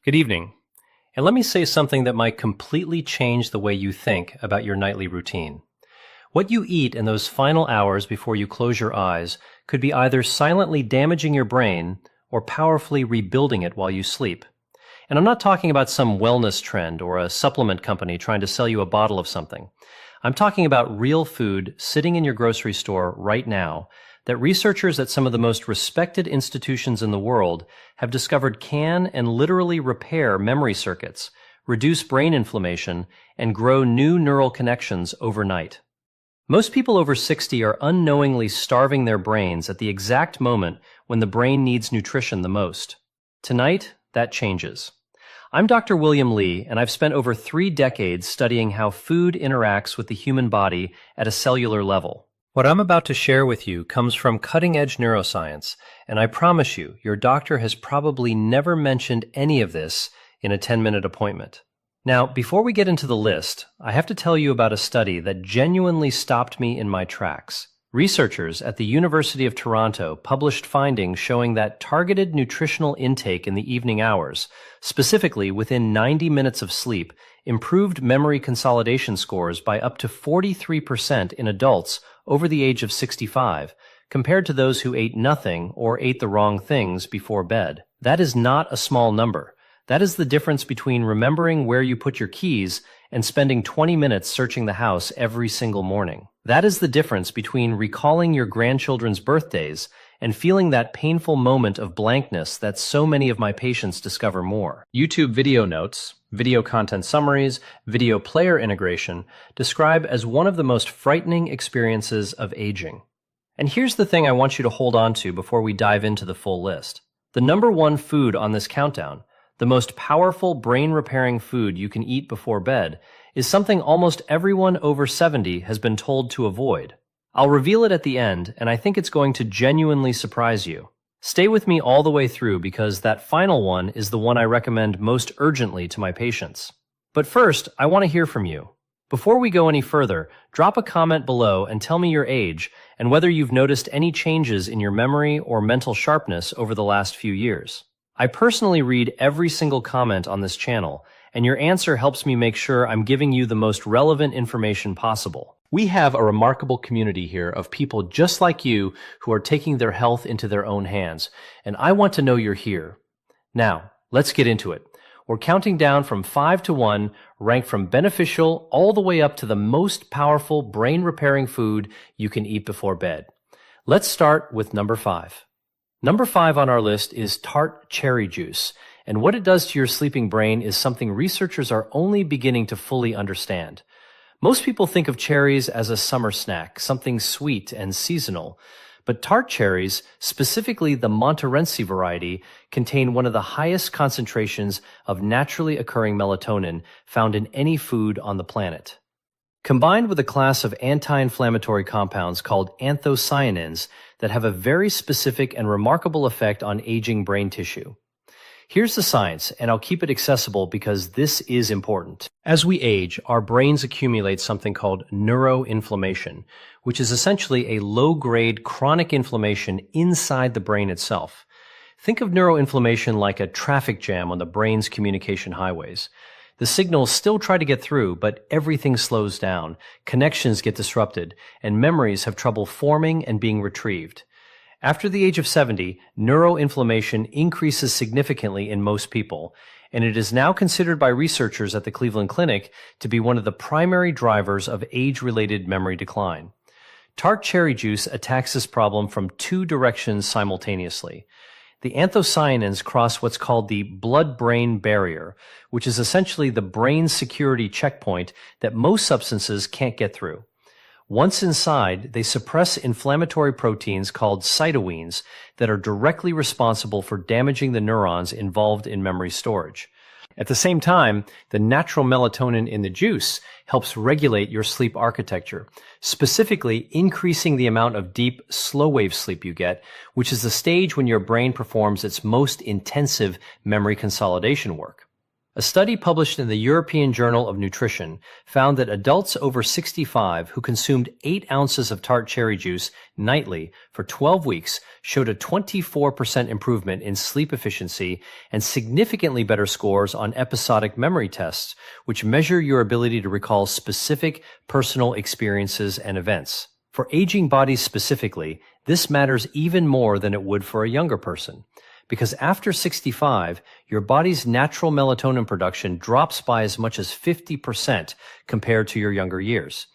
Good evening, and let me say something that might completely change the way you think about your nightly routine. What you eat in those final hours before you close your eyes could be either silently damaging your brain or powerfully rebuilding it while you sleep. And I'm not talking about some wellness trend or a supplement company trying to sell you a bottle of something. I'm talking about real food sitting in your grocery store right now that researchers at some of the most respected institutions in the world have discovered can and literally repair memory circuits, reduce brain inflammation, and grow new neural connections overnight. Most people over 60 are unknowingly starving their brains at the exact moment when the brain needs nutrition the most. Tonight, that changes. I'm Dr. William Lee, and I've spent over 3 decades studying how food interacts with the human body at a cellular level. What I'm about to share with you comes from cutting-edge neuroscience, and I promise you, your doctor has probably never mentioned any of this in a 10-minute appointment. Now, before we get into the list, I have to tell you about a study that genuinely stopped me in my tracks. Researchers at the University of Toronto published findings showing that targeted nutritional intake in the evening hours, specifically within 90 minutes of sleep, improved memory consolidation scores by up to 43% in adults over the age of 65, compared to those who ate nothing or ate the wrong things before bed. That is not a small number. That is the difference between remembering where you put your keys and spending 20 minutes searching the house every single morning. That is the difference between recalling your grandchildren's birthdays and feeling that painful moment of blankness that so many of my patients discover more. YouTube video notes, video content summaries, video player integration describe as one of the most frightening experiences of aging. And here's the thing I want you to hold on to before we dive into the full list. The number one food on this countdown, the most powerful brain-repairing food you can eat before bed, is something almost everyone over 70 has been told to avoid. I'll reveal it at the end, and I think it's going to genuinely surprise you. Stay with me all the way through because that final one is the one I recommend most urgently to my patients. But first, I want to hear from you. Before we go any further, drop a comment below and tell me your age and whether you've noticed any changes in your memory or mental sharpness over the last few years. I personally read every single comment on this channel, and your answer helps me make sure I'm giving you the most relevant information possible. We have a remarkable community here of people just like you who are taking their health into their own hands, and I want to know you're here. Now, let's get into it. We're counting down from 5 to 1, ranked from beneficial all the way up to the most powerful brain-repairing food you can eat before bed. Let's start with number 5. Number 5 on our list is tart cherry juice, and what it does to your sleeping brain is something researchers are only beginning to fully understand. Most people think of cherries as a summer snack, something sweet and seasonal, but tart cherries, specifically the Montmorency variety, contain one of the highest concentrations of naturally occurring melatonin found in any food on the planet. Combined with a class of anti-inflammatory compounds called anthocyanins that have a very specific and remarkable effect on aging brain tissue. Here's the science, and I'll keep it accessible because this is important. As we age, our brains accumulate something called neuroinflammation, which is essentially a low-grade chronic inflammation inside the brain itself. Think of neuroinflammation like a traffic jam on the brain's communication highways. The signals still try to get through, but everything slows down, connections get disrupted, and memories have trouble forming and being retrieved. After the age of 70, neuroinflammation increases significantly in most people, and it is now considered by researchers at the Cleveland Clinic to be one of the primary drivers of age-related memory decline. Tart cherry juice attacks this problem from 2 directions simultaneously. The anthocyanins cross what's called the blood-brain barrier, which is essentially the brain security checkpoint that most substances can't get through. Once inside, they suppress inflammatory proteins called cytokines that are directly responsible for damaging the neurons involved in memory storage. At the same time, the natural melatonin in the juice helps regulate your sleep architecture, specifically increasing the amount of deep, slow-wave sleep you get, which is the stage when your brain performs its most intensive memory consolidation work. A study published in the European Journal of Nutrition found that adults over 65 who consumed 8 ounces of tart cherry juice nightly for 12 weeks showed a 24% improvement in sleep efficiency and significantly better scores on episodic memory tests, which measure your ability to recall specific personal experiences and events. For aging bodies specifically, this matters even more than it would for a younger person. Because after 65, your body's natural melatonin production drops by as much as 50% compared to your younger years.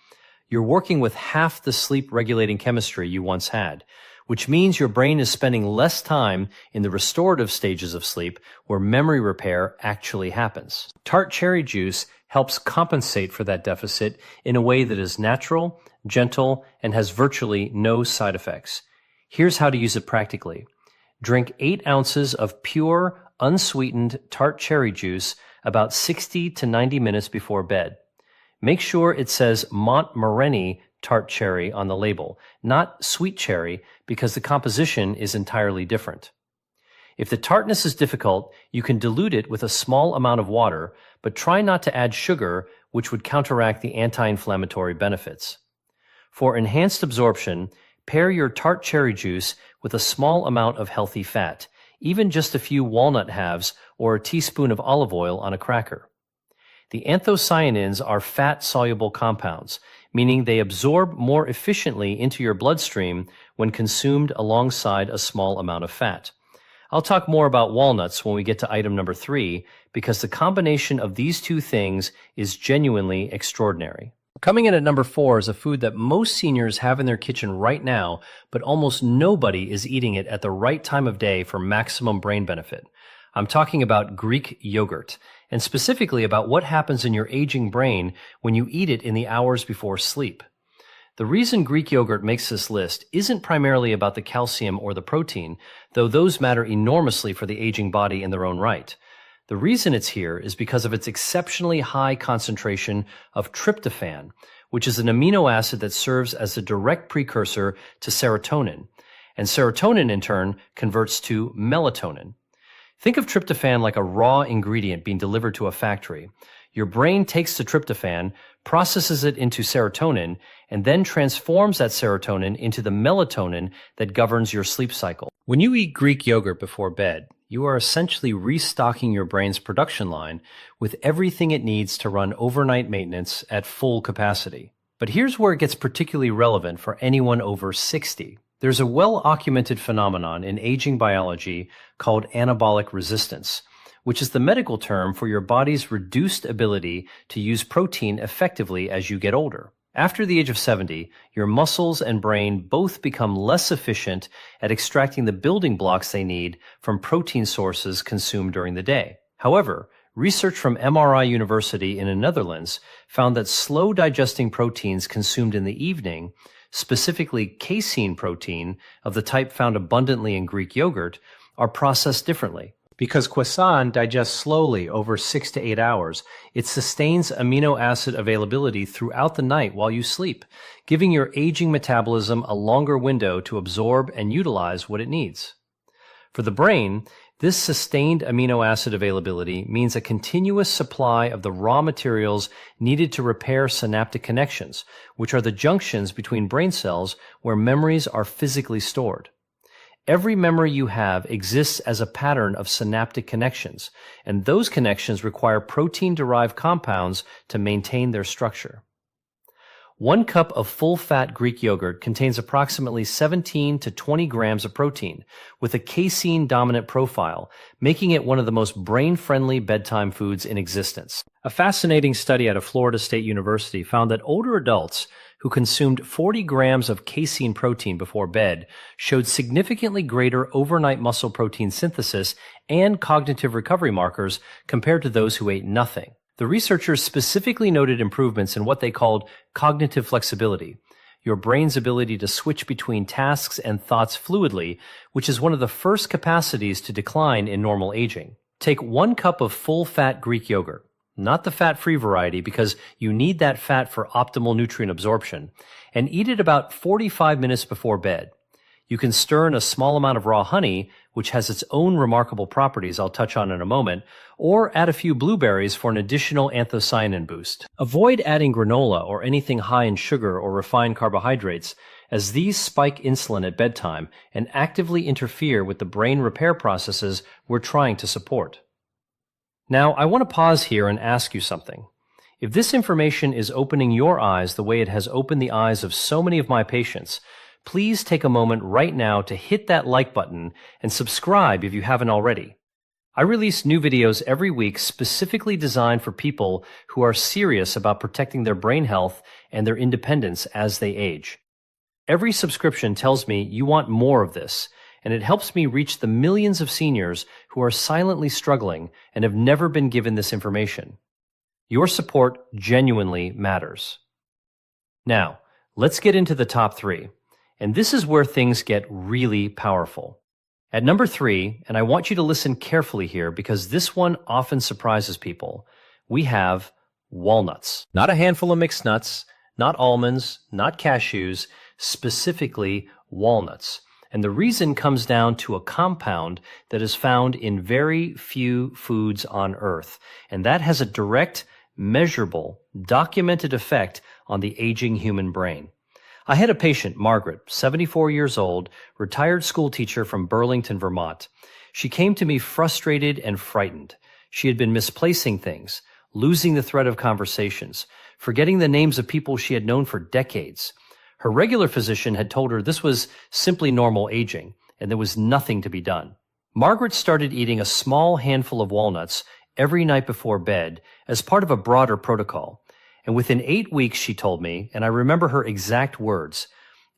You're working with half the sleep-regulating chemistry you once had, which means your brain is spending less time in the restorative stages of sleep where memory repair actually happens. Tart cherry juice helps compensate for that deficit in a way that is natural, gentle, and has virtually no side effects. Here's how to use it practically. Drink 8 ounces of pure, unsweetened tart cherry juice about 60 to 90 minutes before bed. Make sure it says Montmorency tart cherry on the label, not sweet cherry, because the composition is entirely different. If the tartness is difficult, you can dilute it with a small amount of water, but try not to add sugar, which would counteract the anti-inflammatory benefits. For enhanced absorption, pair your tart cherry juice with a small amount of healthy fat, even just a few walnut halves or a teaspoon of olive oil on a cracker. The anthocyanins are fat-soluble compounds, meaning they absorb more efficiently into your bloodstream when consumed alongside a small amount of fat. I'll talk more about walnuts when we get to item number 3, because the combination of these two things is genuinely extraordinary. Coming in at number 4 is a food that most seniors have in their kitchen right now, but almost nobody is eating it at the right time of day for maximum brain benefit. I'm talking about Greek yogurt, and specifically about what happens in your aging brain when you eat it in the hours before sleep. The reason Greek yogurt makes this list isn't primarily about the calcium or the protein, though those matter enormously for the aging body in their own right. The reason it's here is because of its exceptionally high concentration of tryptophan, which is an amino acid that serves as a direct precursor to serotonin, and serotonin in turn converts to melatonin. Think of tryptophan like a raw ingredient being delivered to a factory. Your brain takes the tryptophan, processes it into serotonin, and then transforms that serotonin into the melatonin that governs your sleep cycle. When you eat Greek yogurt before bed, you are essentially restocking your brain's production line with everything it needs to run overnight maintenance at full capacity. But here's where it gets particularly relevant for anyone over 60. There's a well-documented phenomenon in aging biology called anabolic resistance, which is the medical term for your body's reduced ability to use protein effectively as you get older. After the age of 70, your muscles and brain both become less efficient at extracting the building blocks they need from protein sources consumed during the day. However, research from MRI University in the Netherlands found that slow digesting proteins consumed in the evening, specifically casein protein of the type found abundantly in Greek yogurt, are processed differently. Because croissant digests slowly over 6 to 8 hours, it sustains amino acid availability throughout the night while you sleep, giving your aging metabolism a longer window to absorb and utilize what it needs. For the brain, this sustained amino acid availability means a continuous supply of the raw materials needed to repair synaptic connections, which are the junctions between brain cells where memories are physically stored. Every memory you have exists as a pattern of synaptic connections, and those connections require protein-derived compounds to maintain their structure. 1 cup of full-fat Greek yogurt contains approximately 17 to 20 grams of protein, with a casein-dominant profile, making it one of the most brain-friendly bedtime foods in existence. A fascinating study out of Florida State University found that older adults who consumed 40 grams of casein protein before bed showed significantly greater overnight muscle protein synthesis and cognitive recovery markers compared to those who ate nothing. The researchers specifically noted improvements in what they called cognitive flexibility, your brain's ability to switch between tasks and thoughts fluidly, which is one of the first capacities to decline in normal aging. Take 1 cup of full-fat Greek yogurt, not the fat-free variety because you need that fat for optimal nutrient absorption, and eat it about 45 minutes before bed. You can stir in a small amount of raw honey, which has its own remarkable properties I'll touch on in a moment, or add a few blueberries for an additional anthocyanin boost. Avoid adding granola or anything high in sugar or refined carbohydrates, as these spike insulin at bedtime and actively interfere with the brain repair processes we're trying to support. Now, I want to pause here and ask you something. If this information is opening your eyes the way it has opened the eyes of so many of my patients, please take a moment right now to hit that like button and subscribe if you haven't already. I release new videos every week specifically designed for people who are serious about protecting their brain health and their independence as they age. Every subscription tells me you want more of this, and it helps me reach the millions of seniors who are silently struggling and have never been given this information. Your support genuinely matters. Now, let's get into the top 3. And this is where things get really powerful. At number 3, and I want you to listen carefully here because this one often surprises people, we have walnuts. Not a handful of mixed nuts, not almonds, not cashews, specifically walnuts. And the reason comes down to a compound that is found in very few foods on Earth. And that has a direct, measurable, documented effect on the aging human brain. I had a patient, Margaret, 74 years old, retired school teacher from Burlington, Vermont. She came to me frustrated and frightened. She had been misplacing things, losing the thread of conversations, forgetting the names of people she had known for decades. Her regular physician had told her this was simply normal aging, and there was nothing to be done. Margaret started eating a small handful of walnuts every night before bed as part of a broader protocol. And within 8 weeks, she told me, and I remember her exact words,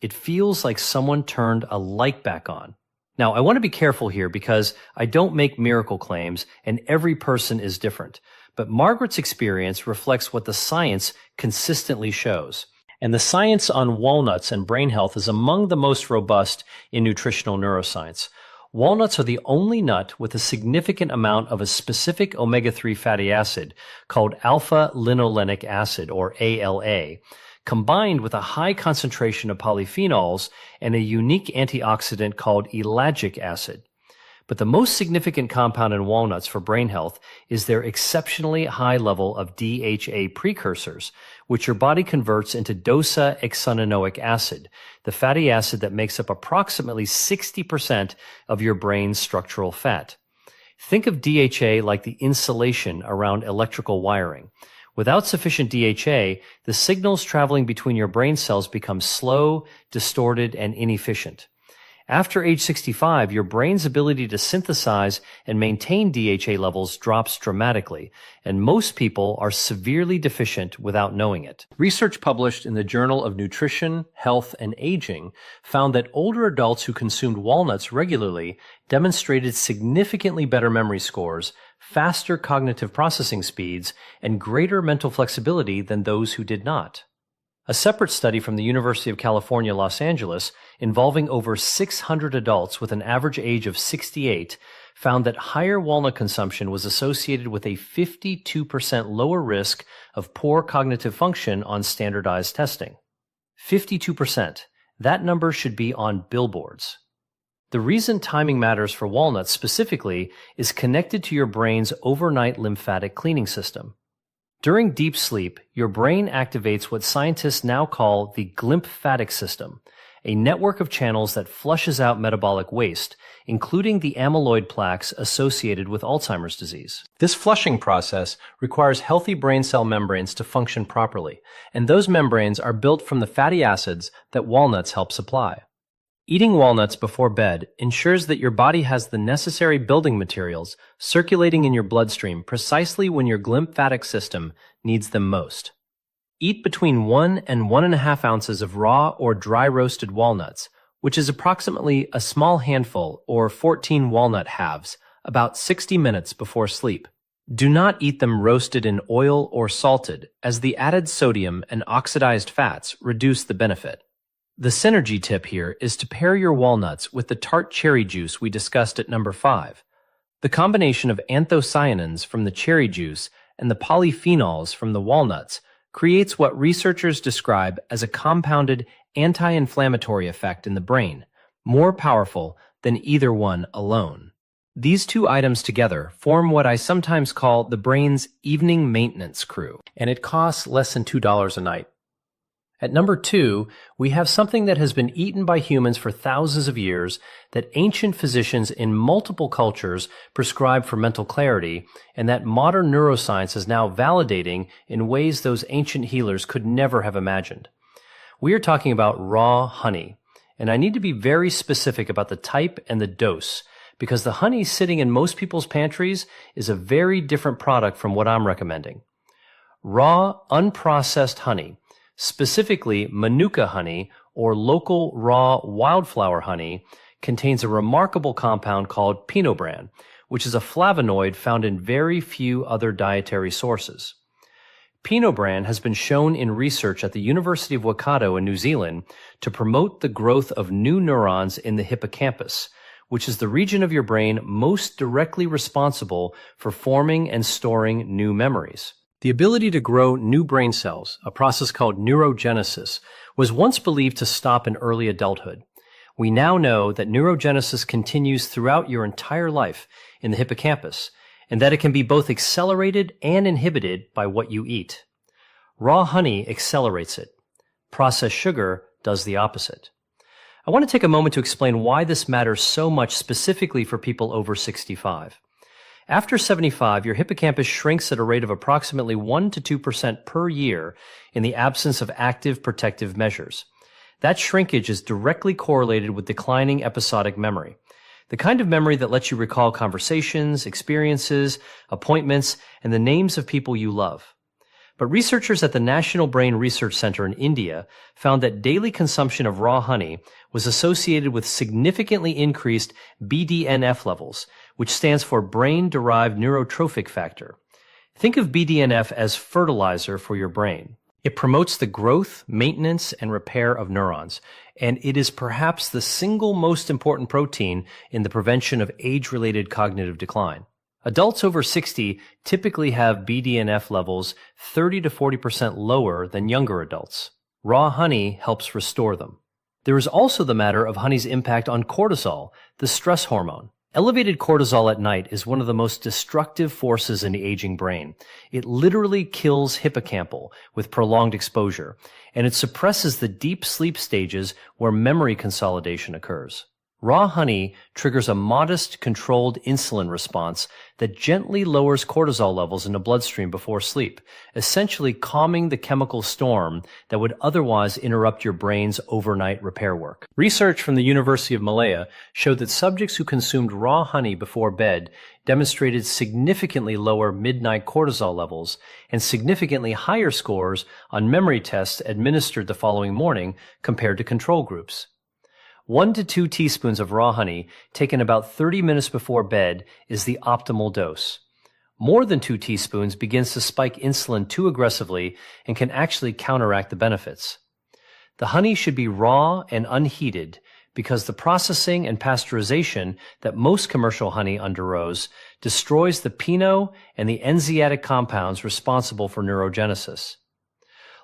"It feels like someone turned a light back on." Now, I want to be careful here because I don't make miracle claims and every person is different. But Margaret's experience reflects what the science consistently shows. And the science on walnuts and brain health is among the most robust in nutritional neuroscience. Walnuts are the only nut with a significant amount of a specific omega-3 fatty acid called alpha-linolenic acid, or ALA, combined with a high concentration of polyphenols and a unique antioxidant called ellagic acid. But the most significant compound in walnuts for brain health is their exceptionally high level of DHA precursors, which your body converts into docosahexaenoic acid, the fatty acid that makes up approximately 60% of your brain's structural fat. Think of DHA like the insulation around electrical wiring. Without sufficient DHA, the signals traveling between your brain cells become slow, distorted, and inefficient. After age 65, your brain's ability to synthesize and maintain DHA levels drops dramatically, and most people are severely deficient without knowing it. Research published in the Journal of Nutrition, Health, and Aging found that older adults who consumed walnuts regularly demonstrated significantly better memory scores, faster cognitive processing speeds, and greater mental flexibility than those who did not. A separate study from the University of California, Los Angeles, involving over 600 adults with an average age of 68, found that higher walnut consumption was associated with a 52% lower risk of poor cognitive function on standardized testing. 52%. That number should be on billboards. The reason timing matters for walnuts specifically is connected to your brain's overnight lymphatic cleaning system. During deep sleep, your brain activates what scientists now call the glymphatic system, a network of channels that flushes out metabolic waste, including the amyloid plaques associated with Alzheimer's disease. This flushing process requires healthy brain cell membranes to function properly, and those membranes are built from the fatty acids that walnuts help supply. Eating walnuts before bed ensures that your body has the necessary building materials circulating in your bloodstream precisely when your glymphatic system needs them most. Eat between 1 and 1.5 ounces of raw or dry roasted walnuts, which is approximately a small handful or 14 walnut halves, about 60 minutes before sleep. Do not eat them roasted in oil or salted, as the added sodium and oxidized fats reduce the benefit. The synergy tip here is to pair your walnuts with the tart cherry juice we discussed at number 5. The combination of anthocyanins from the cherry juice and the polyphenols from the walnuts creates what researchers describe as a compounded anti-inflammatory effect in the brain, more powerful than either one alone. These two items together form what I sometimes call the brain's evening maintenance crew, and it costs less than $2 a night. At number 2, we have something that has been eaten by humans for thousands of years that ancient physicians in multiple cultures prescribed for mental clarity, and that modern neuroscience is now validating in ways those ancient healers could never have imagined. We are talking about raw honey, and I need to be very specific about the type and the dose, because the honey sitting in most people's pantries is a very different product from what I'm recommending. Raw, unprocessed honey, specifically Manuka honey or local raw wildflower honey, contains a remarkable compound called pinobran, which is a flavonoid found in very few other dietary sources. Pinobran has been shown in research at the University of Waikato in New Zealand to promote the growth of new neurons in the hippocampus, which is the region of your brain most directly responsible for forming and storing new memories. The ability to grow new brain cells, a process called neurogenesis, was once believed to stop in early adulthood. We now know that neurogenesis continues throughout your entire life in the hippocampus, and that it can be both accelerated and inhibited by what you eat. Raw honey accelerates it. Processed sugar does the opposite. I want to take a moment to explain why this matters so much specifically for people over 65. After 75, your hippocampus shrinks at a rate of approximately 1 to 2% per year in the absence of active protective measures. That shrinkage is directly correlated with declining episodic memory, the kind of memory that lets you recall conversations, experiences, appointments, and the names of people you love. But researchers at the National Brain Research Center in India found that daily consumption of raw honey was associated with significantly increased BDNF levels, which stands for brain-derived neurotrophic factor. Think of BDNF as fertilizer for your brain. It promotes the growth, maintenance, and repair of neurons, and it is perhaps the single most important protein in the prevention of age-related cognitive decline. Adults over 60 typically have BDNF levels 30 to 40% lower than younger adults. Raw honey helps restore them. There is also the matter of honey's impact on cortisol, the stress hormone. Elevated cortisol at night is one of the most destructive forces in the aging brain. It literally kills hippocampal with prolonged exposure, and it suppresses the deep sleep stages where memory consolidation occurs. Raw honey triggers a modest, controlled insulin response that gently lowers cortisol levels in the bloodstream before sleep, essentially calming the chemical storm that would otherwise interrupt your brain's overnight repair work. Research from the University of Malaya showed that subjects who consumed raw honey before bed demonstrated significantly lower midnight cortisol levels and significantly higher scores on memory tests administered the following morning compared to control groups. 1 to 2 teaspoons of raw honey taken about 30 minutes before bed is the optimal dose. More than 2 teaspoons begins to spike insulin too aggressively and can actually counteract the benefits. The honey should be raw and unheated because the processing and pasteurization that most commercial honey undergoes destroys the pino and the enzymatic compounds responsible for neurogenesis.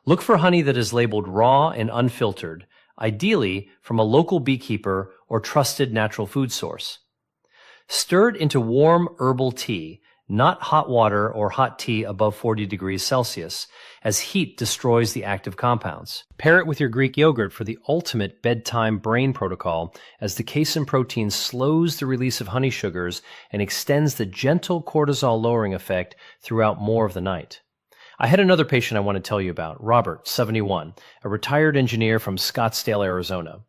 Look for honey that is labeled raw and unfiltered, ideally from a local beekeeper or trusted natural food source. Stir it into warm herbal tea, not hot water or hot tea above 40 degrees Celsius, as heat destroys the active compounds. Pair it with your Greek yogurt for the ultimate bedtime brain protocol, as the casein protein slows the release of honey sugars and extends the gentle cortisol-lowering effect throughout more of the night. I had another patient I want to tell you about, Robert, 71, a retired engineer from Scottsdale, Arizona.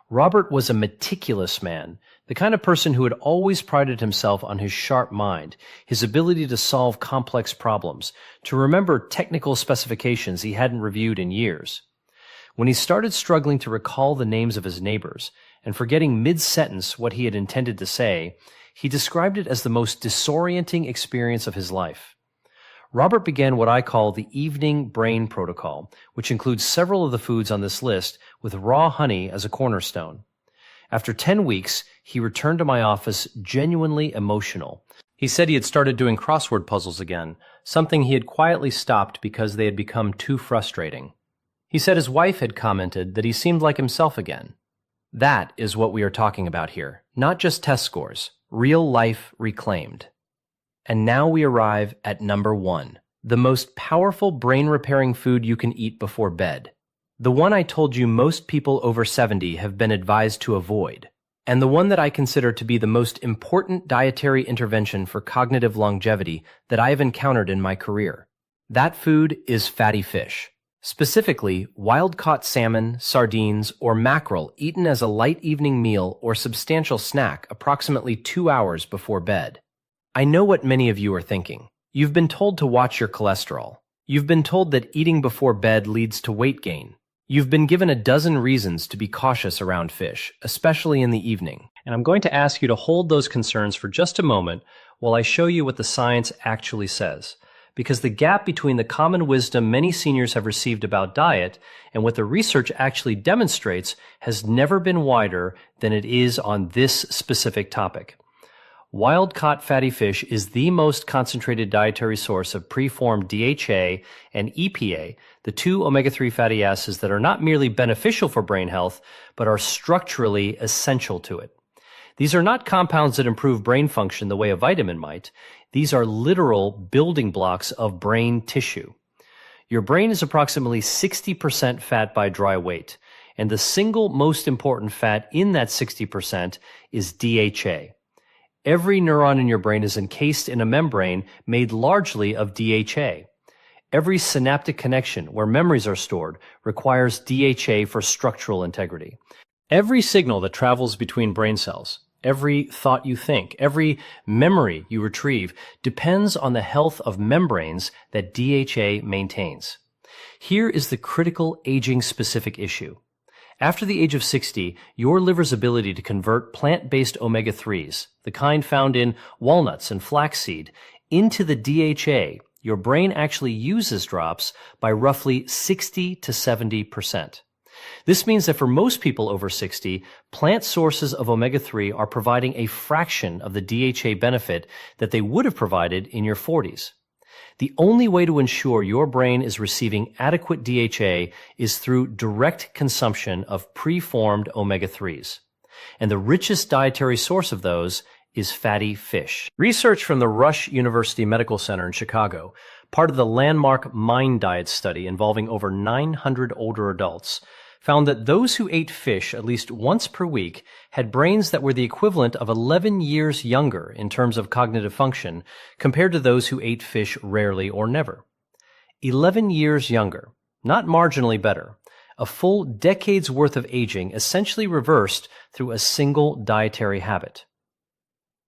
Robert was a meticulous man, the kind of person who had always prided himself on his sharp mind, his ability to solve complex problems, to remember technical specifications he hadn't reviewed in years. When he started struggling to recall the names of his neighbors and forgetting mid-sentence what he had intended to say, he described it as the most disorienting experience of his life. Robert began what I call the evening brain protocol, which includes several of the foods on this list with raw honey as a cornerstone. After 10 weeks, he returned to my office genuinely emotional. He said he had started doing crossword puzzles again, something he had quietly stopped because they had become too frustrating. He said his wife had commented that he seemed like himself again. That is what we are talking about here, not just test scores, real life reclaimed. And now we arrive at number 1, the most powerful brain-repairing food you can eat before bed. The one I told you most people over 70 have been advised to avoid, and the one that I consider to be the most important dietary intervention for cognitive longevity that I have encountered in my career. That food is fatty fish. Specifically, wild-caught salmon, sardines, or mackerel eaten as a light evening meal or substantial snack approximately 2 hours before bed. I know what many of you are thinking. You've been told to watch your cholesterol. You've been told that eating before bed leads to weight gain. You've been given a dozen reasons to be cautious around fish, especially in the evening. And I'm going to ask you to hold those concerns for just a moment while I show you what the science actually says. Because the gap between the common wisdom many seniors have received about diet and what the research actually demonstrates has never been wider than it is on this specific topic. Wild-caught fatty fish is the most concentrated dietary source of preformed DHA and EPA, the 2 omega-3 fatty acids that are not merely beneficial for brain health, but are structurally essential to it. These are not compounds that improve brain function the way a vitamin might. These are literal building blocks of brain tissue. Your brain is approximately 60% fat by dry weight, and the single most important fat in that 60% is DHA. Every neuron in your brain is encased in a membrane made largely of DHA. Every synaptic connection where memories are stored requires DHA for structural integrity. Every signal that travels between brain cells, every thought you think, every memory you retrieve depends on the health of membranes that DHA maintains. Here is the critical aging-specific issue. After the age of 60, your liver's ability to convert plant-based omega-3s, the kind found in walnuts and flaxseed, into the DHA your brain actually uses drops by roughly 60 to 70%. This means that for most people over 60, plant sources of omega-3 are providing a fraction of the DHA benefit that they would have provided in your 40s. The only way to ensure your brain is receiving adequate DHA is through direct consumption of preformed omega-3s. And the richest dietary source of those is fatty fish. Research from the Rush University Medical Center in Chicago, part of the landmark Mind Diet study involving over 900 older adults, found that those who ate fish at least once per week had brains that were the equivalent of 11 years younger in terms of cognitive function compared to those who ate fish rarely or never. 11 years younger, not marginally better. A full decade's worth of aging essentially reversed through a single dietary habit.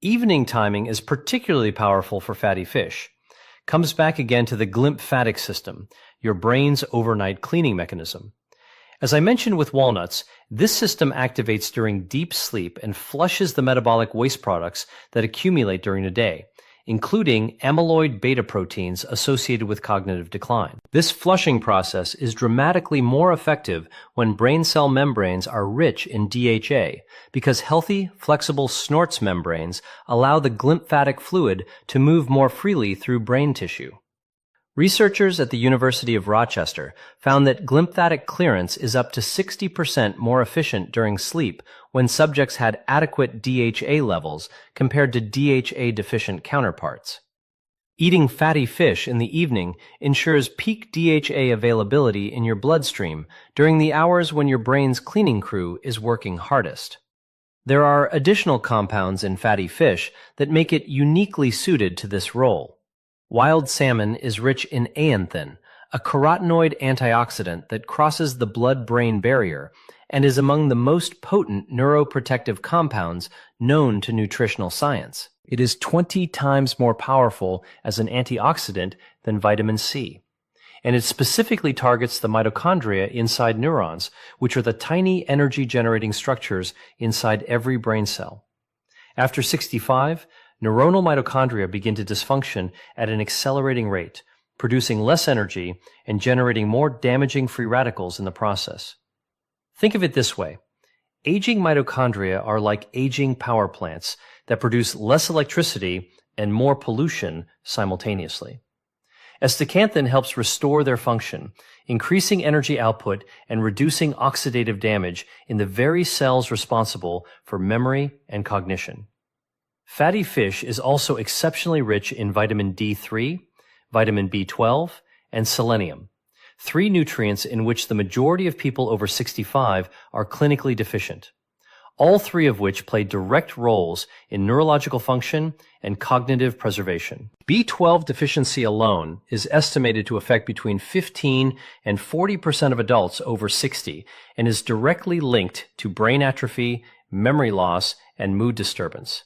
Evening timing is particularly powerful for fatty fish. Comes back again to the glymphatic system, your brain's overnight cleaning mechanism. As I mentioned with walnuts, this system activates during deep sleep and flushes the metabolic waste products that accumulate during the day, including amyloid beta proteins associated with cognitive decline. This flushing process is dramatically more effective when brain cell membranes are rich in DHA because healthy, flexible Snort's membranes allow the glymphatic fluid to move more freely through brain tissue. Researchers at the University of Rochester found that glymphatic clearance is up to 60% more efficient during sleep when subjects had adequate DHA levels compared to DHA-deficient counterparts. Eating fatty fish in the evening ensures peak DHA availability in your bloodstream during the hours when your brain's cleaning crew is working hardest. There are additional compounds in fatty fish that make it uniquely suited to this role. Wild salmon is rich in aanthin, a carotenoid antioxidant that crosses the blood-brain barrier and is among the most potent neuroprotective compounds known to nutritional science. It is 20 times more powerful as an antioxidant than vitamin C. And it specifically targets the mitochondria inside neurons, which are the tiny energy-generating structures inside every brain cell. After 65, neuronal mitochondria begin to dysfunction at an accelerating rate, producing less energy and generating more damaging free radicals in the process. Think of it this way. Aging mitochondria are like aging power plants that produce less electricity and more pollution simultaneously. Astaxanthin helps restore their function, increasing energy output and reducing oxidative damage in the very cells responsible for memory and cognition. Fatty fish is also exceptionally rich in vitamin D3, vitamin B12, and selenium, 3 nutrients in which the majority of people over 65 are clinically deficient, all 3 of which play direct roles in neurological function and cognitive preservation. B12 deficiency alone is estimated to affect between 15 and 40% of adults over 60 and is directly linked to brain atrophy, memory loss, and mood disturbance.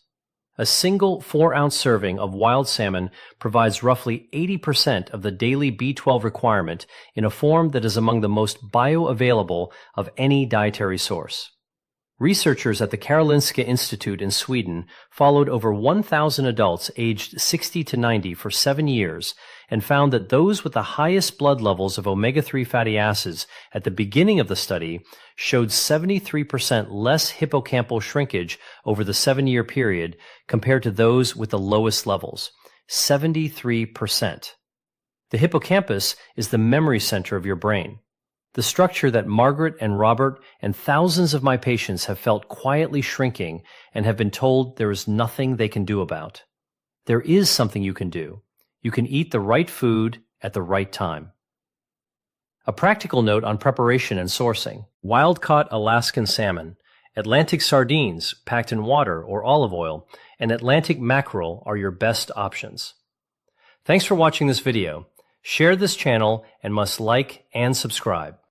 A single 4-ounce serving of wild salmon provides roughly 80% of the daily B12 requirement in a form that is among the most bioavailable of any dietary source. Researchers at the Karolinska Institute in Sweden followed over 1,000 adults aged 60 to 90 for 7 years and found that those with the highest blood levels of omega-3 fatty acids at the beginning of the study showed 73% less hippocampal shrinkage over the 7-year period compared to those with the lowest levels, 73%. The hippocampus is the memory center of your brain, the structure that Margaret and Robert and thousands of my patients have felt quietly shrinking and have been told there is nothing they can do about. There is something you can do. You can eat the right food at the right time. A practical note on preparation and sourcing. Wild-caught Alaskan salmon, Atlantic sardines packed in water or olive oil, and Atlantic mackerel are your best options. Thanks for watching this video. Share this channel and must like and subscribe.